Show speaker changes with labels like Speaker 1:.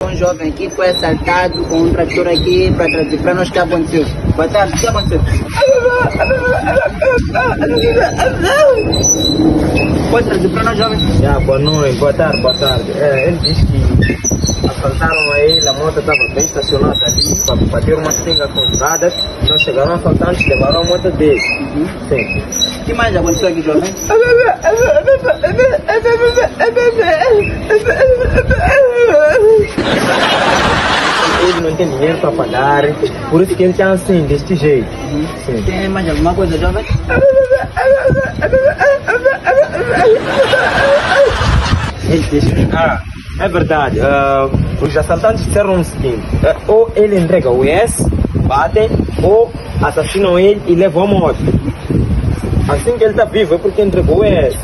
Speaker 1: um jovem aqui foi assaltado com um trator aqui para trazer para nós. O que aconteceu? Boa tarde, o que aconteceu? Pode trazer para nós, jovem?
Speaker 2: Boa noite, boa tarde, boa tarde. Ele disse que assaltaram a ele, a moto estava bem estacionada ali, para bater uma senha com os radars, não chegaram assaltantes, levaram a moto dele. Sim.
Speaker 1: O que mais aconteceu aqui, jovem?
Speaker 2: Ele não tem dinheiro para pagar, por isso que ele está assim, deste jeito. Sim.
Speaker 1: Tem mais alguma coisa, jovem?
Speaker 2: Ele disse, é verdade, os assaltantes disseram o seguinte, ou ele entrega o ES, batem, ou assassinam ele e levam a moto. Assim que ele está vivo é porque entregou o ES.